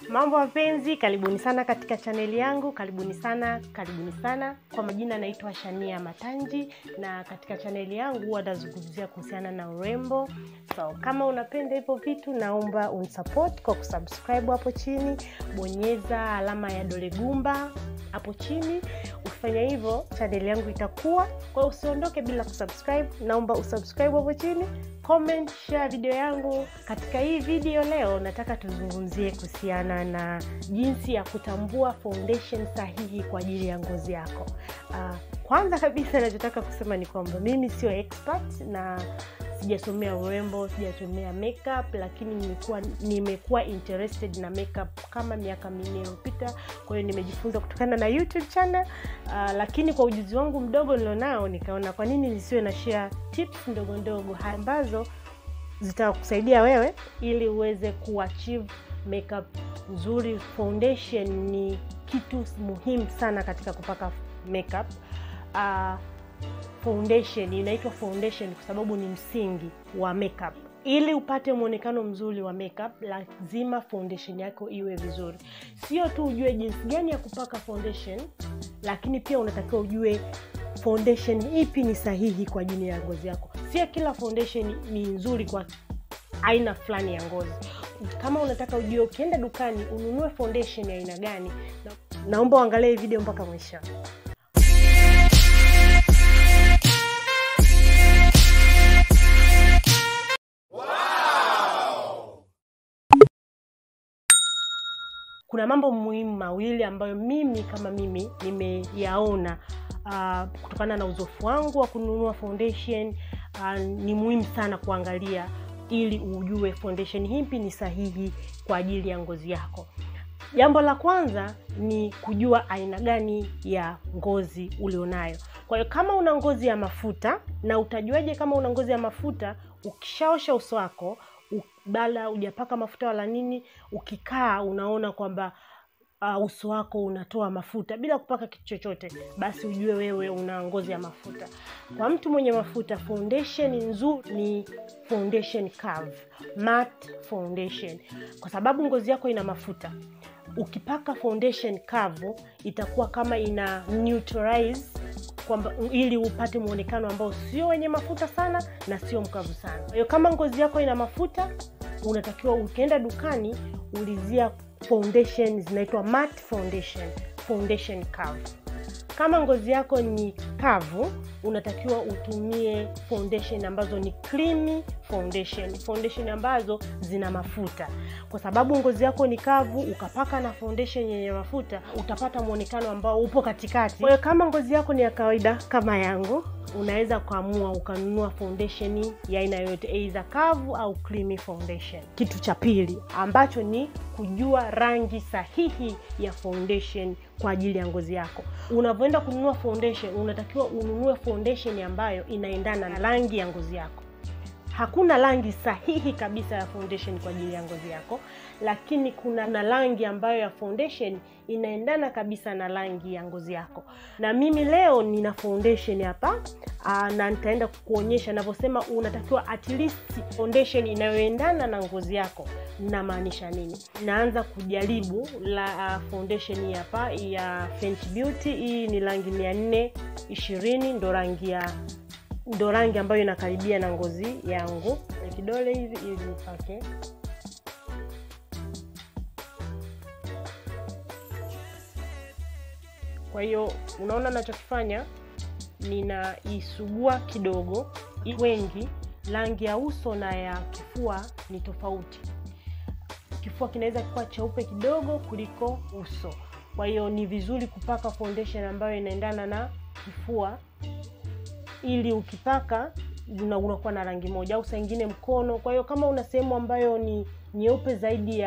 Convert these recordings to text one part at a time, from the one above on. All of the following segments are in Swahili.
Mambo wapenzi, karibuni sana katika chaneli yangu, karibuni sana. Kwa majina naitwa Shania Matanji na katika chaneli yangu huwa nazungumzia kuhusiana na urembo. So kama unapenda hivyo vitu, naomba unisupport kwa kusubscribe hapo chini, bonyeza alama ya dole gumba hapo chini. Ukifanya hivyo chaneli yangu itakuwa. Kwa hiyo usiondoke bila kusubscribe, naomba usubscribe hapo chini, comment, share video yangu. Katika hii video leo nataka tuzungumzie kuhusiana na jinsi ya kutambua foundation sahihi kwa ajili ya ngozi yako. Kwanza kabisa nachotaka kusema ni kwamba mimi sio expert na sijasomea urembo, sijasomea makeup, lakini nimekuwa interested na makeup kama miaka 4 iliyopita. Kwa hiyo nimejifunza kutokana na YouTube channel, lakini kwa ujuzi wangu mdogo nilionao nikaona kwa nini nisiwe na share tips ndogo ambazo zitakusaidia wewe ili uweze kuachieve makeup nzuri. Foundation ni kitu muhimu sana katika kupaka makeup. Foundation inaitwa foundation kwa sababu ni msingi wa makeup. Ili upate muonekano mzuri wa makeup, lazima foundation yako iwe vizuri. Sio tu ujue jinsi gani ya kupaka foundation, lakini pia unatakiwa ujue foundation ipi ni sahihi kwa ajili ya ngozi yako. Sio kila foundation ni nzuri kwa aina fulani ya ngozi. Kama unataka ujue ukienda dukani ununue foundation ya aina gani, naomba uangalie video mpaka mwisho. Kuna mambo muhimu mawili ambayo mimi nimeyaona kutokana na uzoefu wangu wa kununua foundation. Ni muhimu sana kuangalia ili ujue foundation ipi ni sahihi kwa ajili ya ngozi yako. Jambo la kwanza ni kujua aina gani ya ngozi ulionayo. Kwa hiyo kama una ngozi ya mafuta, na utajuaje kama una ngozi ya mafuta? Ukishaosha uso wako, bala hujapaka mafuta wala nini, ukikaa unaona kwamba uso wako unatoa mafuta bila kupaka kitu chochote, basi ujue wewe una ngozi ya mafuta. Kwa mtu mwenye mafuta, foundation nzuri ni foundation curve, matte foundation, kwa sababu ngozi yako ina mafuta. Ukipaka foundation curve itakuwa kama ina neutralize kwamba ili upate muonekano ambao sio wenye mafuta sana na sio mkavu sana. Kwa hiyo kama ngozi yako ina mafuta, unatakiwa ukienda dukani ulizia foundation zinaitwa matte foundation curve. Kama ngozi yako ni kavu, unatakiwa utumie foundation ambazo ni creamy foundation ambazo zina mafuta. Kwa sababu ngozi yako ni kavu, ukapaka na foundation yenye mafuta, utapata muonekano ambao upo katikati. Kwa hiyo kama ngozi yako ni ya kawaida kama yangu, unaweza kuamua ukanunua foundation ya aina yoyote, either kavu au creamy foundation. Kitu cha pili ambacho ni kujua rangi sahihi ya foundation kwa ajili ya ngozi yako. Unapoenda kununua foundation, unatakiwa ununue foundation ambayo inaendana na rangi ya ngozi yako. Hakuna rangi sahihi kabisa ya foundation kwa ajili ya ngozi yako, lakini kuna rangi ambayo ya foundation inaendana kabisa na rangi ya ngozi yako. Na mimi leo nina foundation hapa, na nitaenda kukuonyesha. Ninaposema unatakiwa at least foundation inayoendana na ngozi yako, ninamaanisha nini. Naanza kujaribu la foundation hapa ya Fenty Beauty. Hii ni rangi 420, ndo rangi ambayo inakaribia na ngozi yangu. Na kidole hivi ili nipake. Kwa hiyo unaona ninachokifanya, ninaisugua kidogo. Wengi rangi ya uso na ya kifua ni tofauti. Kifua kinaweza kuwa cheupe kidogo kuliko uso. Kwa hiyo ni vizuri kupaka foundation ambayo inaendana na kifua, ili ukipaka unakuwa na rangi moja, au saa nyingine mkono. Kwa hiyo kama una sehemu ambayo ni nyeupe zaidi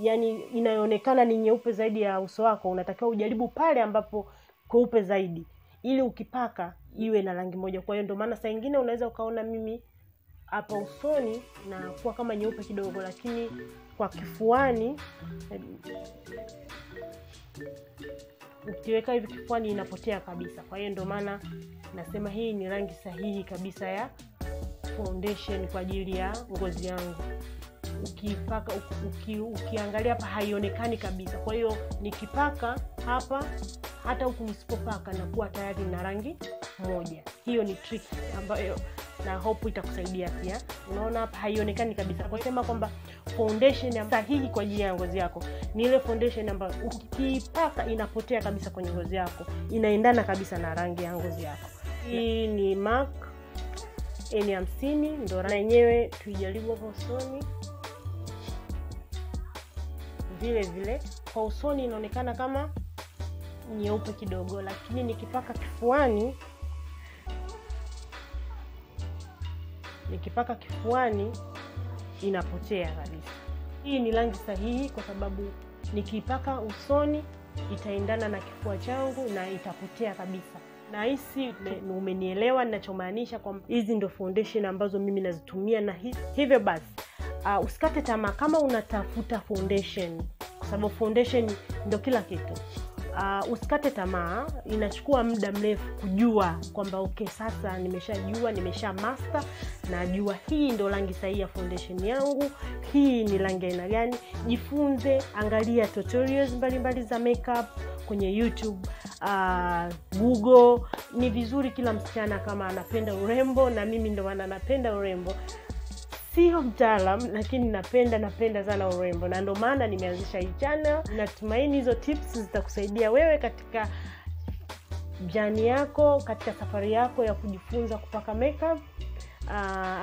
yani inayoonekana ni nyeupe zaidi ya uso wako, unatakiwa ujaribu pale ambapo kweupe zaidi, ili ukipaka iwe na rangi moja. Kwa hiyo ndio maana saa nyingine unaweza ukaona mimi hapa usoni na kuwa kama nyeupe kidogo, lakini kwa kifuani ukiweka hivi kifuani inapotea kabisa. Kwa hiyo ndio maana nasema hii ni rangi sahihi kabisa ya foundation kwa ajili ya ngozi yangu. ukipaka ukiangalia hapa haionekani kabisa. Kwa hiyo nikipaka hapa, hata huku nisipopaka nakuwa tayari na rangi moja. Hiyo ni trick ambayo na hope itakusaidia pia. Unaona hapa haionekani kabisa. Kwa kusema kwamba foundation sahihi kwa ajili ya ngozi yako ni ile foundation ambayo ukipaka inapotea kabisa kwenye ngozi yako, inaendana kabisa na rangi ya ngozi yako. Hii ni MAC N50, ndo rangi yenyewe. Tuijaribu hapo usoni. Vile vile kwa usoni inaonekana kama nyeupe kidogo, lakini nikipaka kifuani inapotea kabisa. Hii ni rangi sahihi kwa sababu nikipaka usoni itaendana na kifua changu na itapotea kabisa. Na hisi umenielewa ninachomaanisha, kwamba hizi ndio foundation ambazo mimi nazitumia. Na hivyo basi usikate tamaa kama unatafuta foundation, kwa sababu foundation ndio kila kitu. Usikate tamaa. Inachukua muda mrefu kujua kwamba okay, sasa nimesha master, najua hii ndio rangi sahihi ya foundation yangu, hii ni rangi aina gani. Jifunze, angalia tutorials mbalimbali za makeup kwenye YouTube, Google. Ni vizuri kila msichana kama anapenda urembo, na mimi ndo maana napenda urembo. Sio mtaalamu, lakini napenda sana urembo, na ndo maana nimeanzisha hii channel. Natumaini hizo tips zitakusaidia wewe katika journey yako, katika safari yako ya kujifunza kupaka makeup.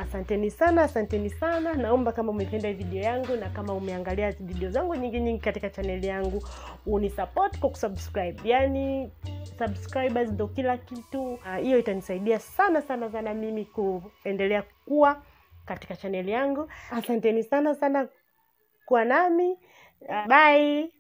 Asanteni sana. Naomba kama umependa hii video yangu, na kama umeangalia video zangu nyingi katika channel yangu, unisupport kwa kusubscribe. Yani subscribers ndo kila kitu. Hiyo itanisaidia sana mimi kuendelea kukua katika channel yangu. Asanteni sana kwa nami. Bye.